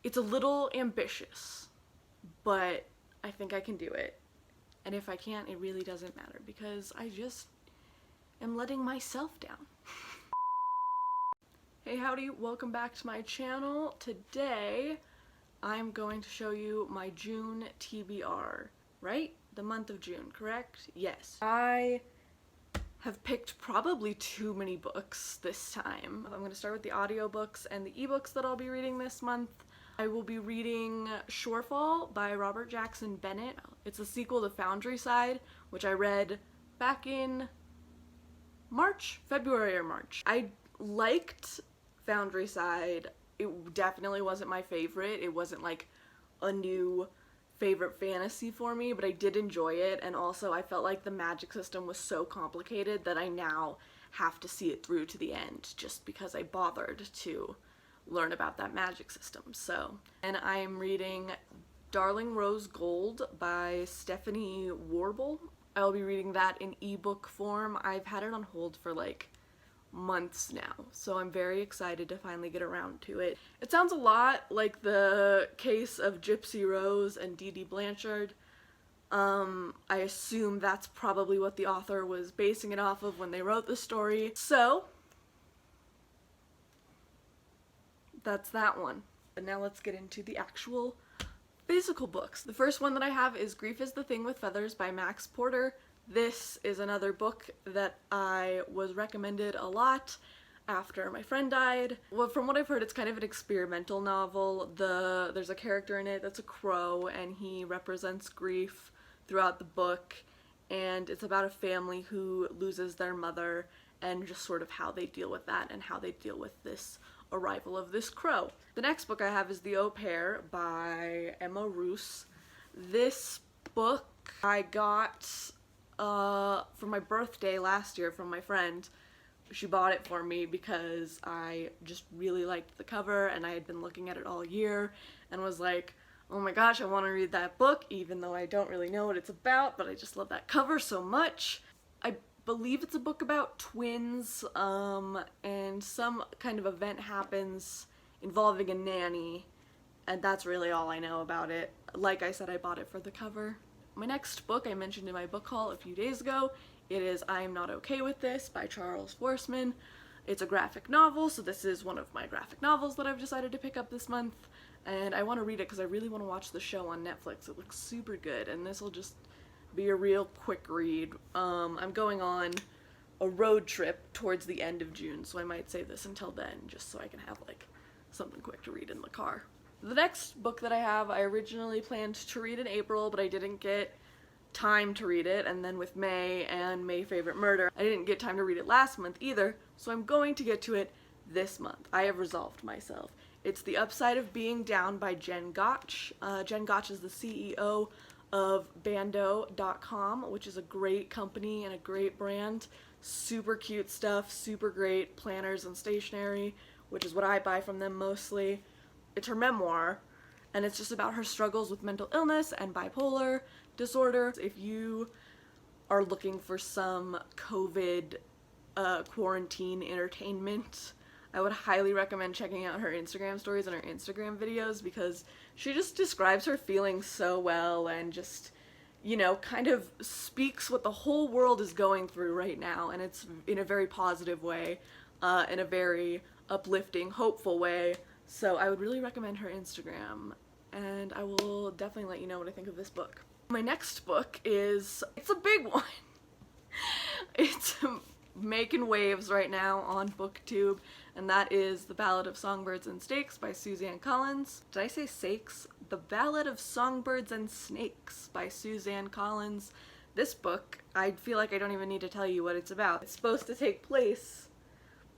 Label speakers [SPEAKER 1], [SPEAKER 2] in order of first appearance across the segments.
[SPEAKER 1] It's a little ambitious, but I think I can do it. And if I can't, it really doesn't matter because I just am letting myself down. Hey, howdy, welcome back to my channel. Today, I'm going to show you my June TBR, right? The month of June, correct? Yes. I have picked probably too many books this time. I'm going to start with the audiobooks and the ebooks that I'll be reading this month. I will be reading Shorefall by Robert Jackson Bennett. It's a sequel to Foundryside, which I read back in February or March. I liked Foundryside. It definitely wasn't my favorite. It wasn't like a new favorite fantasy for me, but I did enjoy it, and also I felt like the magic system was so complicated that I now have to see it through to the end just because I bothered to learn about that magic system. So, and I'm reading Darling Rose Gold by Stephanie Warble. I'll be reading that in ebook form. I've had it on hold for like months now, so I'm very excited to finally get around to it. It sounds a lot like the case of Gypsy Rose and Dee Dee Blanchard. I assume that's probably what the author was basing it off of when they wrote the story. So that's that one. And now let's get into the actual physical books. The first one that I have is Grief is the Thing with Feathers by Max Porter. This is another book that I was recommended a lot after my friend died. Well, from what I've heard, it's kind of an experimental novel. There's a character in it that's a crow, and he represents grief throughout the book, and it's about a family who loses their mother and just sort of how they deal with that and how they deal with this arrival of this crow. The next book I have is The Au Pair by Emma Roos. This book I got for my birthday last year from my friend. She bought it for me because I just really liked the cover and I had been looking at it all year and was like, oh my gosh, I want to read that book even though I don't really know what it's about, but I just love that cover so much. I believe it's a book about twins, and some kind of event happens involving a nanny, and that's really all I know about it. Like I said, I bought it for the cover. My next book I mentioned in my book haul a few days ago. It is I Am Not Okay With This by Charles Forsman. It's a graphic novel, so this is one of my graphic novels that I've decided to pick up this month, and I want to read it because I really want to watch the show on Netflix. It looks super good, and this will just be a real quick read. I'm going on a road trip towards the end of June, so I might save this until then just so I can have like something quick to read in the car. The next book that I have, I originally planned to read in April, but I didn't get time to read it, and then with May and May Favorite Murder, I didn't get time to read it last month either, so I'm going to get to it this month. I have resolved myself. It's The Upside of Being Down by Jen Gotch. Jen Gotch is the CEO of Bando.com, which is a great company and a great brand. Super cute stuff, super great planners and stationery, which is what I buy from them mostly. It's her memoir, and it's just about her struggles with mental illness and bipolar disorder. If you are looking for some COVID quarantine entertainment, I would highly recommend checking out her Instagram stories and her Instagram videos because she just describes her feelings so well and just, you know, kind of speaks what the whole world is going through right now, and it's in a very positive way, in a very uplifting, hopeful way. So I would really recommend her Instagram, and I will definitely let you know what I think of this book. My next book it's a big one. It's making waves right now on BookTube, and that is The Ballad of Songbirds and Snakes by Suzanne Collins. Did I say sakes? The Ballad of Songbirds and Snakes by Suzanne Collins. This book, I feel like I don't even need to tell you what it's about. It's supposed to take place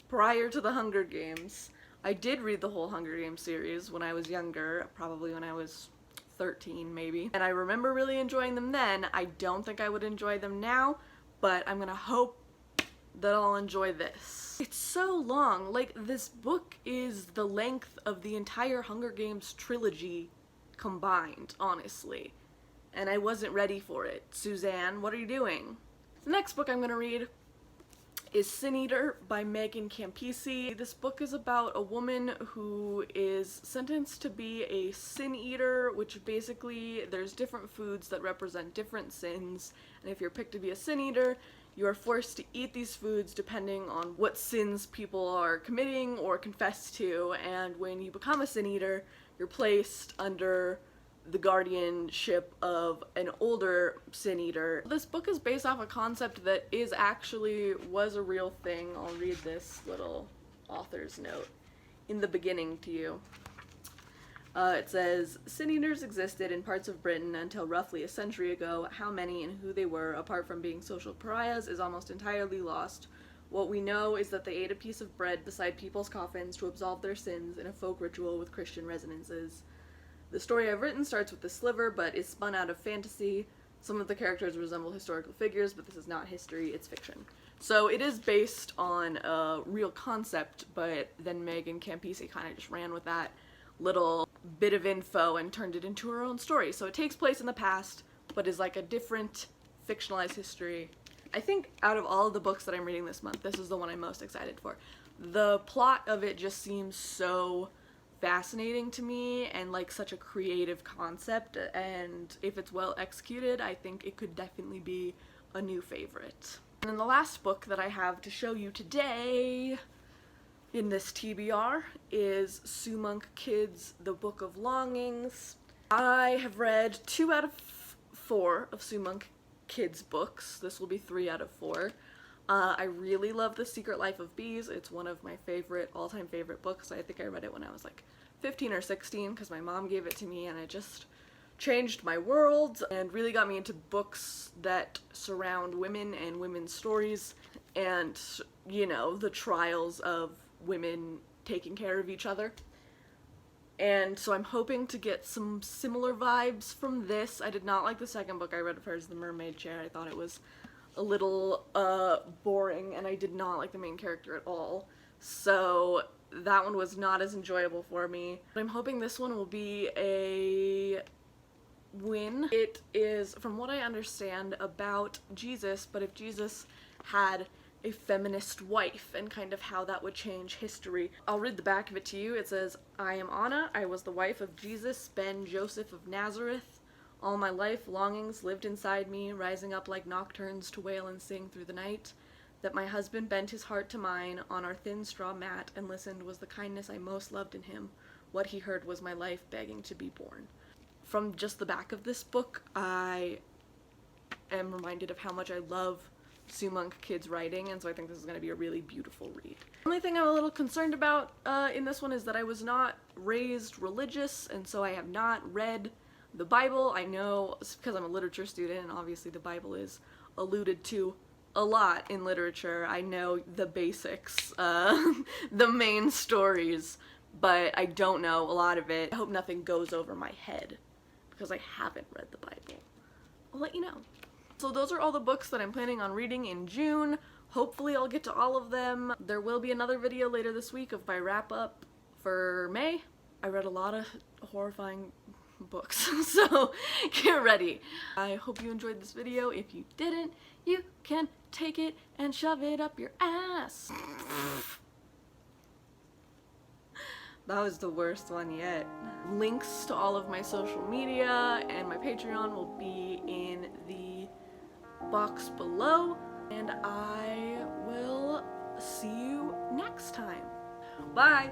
[SPEAKER 1] prior to the Hunger Games. I did read the whole Hunger Games series when I was younger, probably when I was 13 maybe, and I remember really enjoying them then. I don't think I would enjoy them now, but I'm gonna hope that I'll enjoy this. It's so long. Like, this book is the length of the entire Hunger Games trilogy combined, honestly. And I wasn't ready for it. Suzanne, what are you doing? The next book I'm gonna read is Sin Eater by Megan Campisi. This book is about a woman who is sentenced to be a sin eater, which basically there's different foods that represent different sins, and if you're picked to be a sin eater, you are forced to eat these foods depending on what sins people are committing or confess to, and when you become a sin eater, you're placed under the guardianship of an older sin eater. This book is based off a concept that was a real thing. I'll read this little author's note in the beginning to you. It says, sin eaters existed in parts of Britain until roughly a century ago. How many and who they were, apart from being social pariahs, is almost entirely lost. What we know is that they ate a piece of bread beside people's coffins to absolve their sins in a folk ritual with Christian resonances. The story I've written starts with the sliver, but is spun out of fantasy. Some of the characters resemble historical figures, but this is not history, it's fiction. So it is based on a real concept, but then Megan Campisi kind of just ran with that little bit of info and turned it into her own story. So it takes place in the past, but is like a different fictionalized history. I think out of all of the books that I'm reading this month, this is the one I'm most excited for. The plot of it just seems so fascinating to me and like such a creative concept, and if it's well executed, I think it could definitely be a new favorite. And then the last book that I have to show you today in this TBR is Sue Monk Kids' The Book of Longings. I have read 2 out of 4 of Sue Monk Kids' books. This will be 3 out of 4. I really love The Secret Life of Bees. It's one of my all-time favorite books. I think I read it when I was like 15 or 16 because my mom gave it to me, and it just changed my world and really got me into books that surround women and women's stories and, you know, the trials of women taking care of each other. And so I'm hoping to get some similar vibes from this. I did not like the second book I read of hers, The Mermaid Chair. I thought it was a little boring, and I did not like the main character at all. So that one was not as enjoyable for me. But I'm hoping this one will be a win. It is, from what I understand, about Jesus, but if Jesus had a feminist wife and kind of how that would change history. I'll read the back of it to you. It says, I am Anna. I was the wife of Jesus ben Joseph of Nazareth. All my life, longings lived inside me, rising up like nocturnes to wail and sing through the night. That my husband bent his heart to mine on our thin straw mat and listened was the kindness I most loved in him. What he heard was my life begging to be born. From just the back of this book, I am reminded of how much I love Sue Monk Kids' writing, and so I think this is going to be a really beautiful read. The only thing I'm a little concerned about in this one is that I was not raised religious, and so I have not read the Bible. I know, because I'm a literature student, and obviously the Bible is alluded to a lot in literature. I know the basics, the main stories, but I don't know a lot of it. I hope nothing goes over my head, because I haven't read the Bible. I'll let you know. So those are all the books that I'm planning on reading in June. Hopefully I'll get to all of them. There will be another video later this week of my wrap-up for May. I read a lot of horrifying books, so get ready. I hope you enjoyed this video. If you didn't, you can take it and shove it up your ass. That was the worst one yet. Links to all of my social media and my Patreon will be in the box below, and I will see you next time. Bye!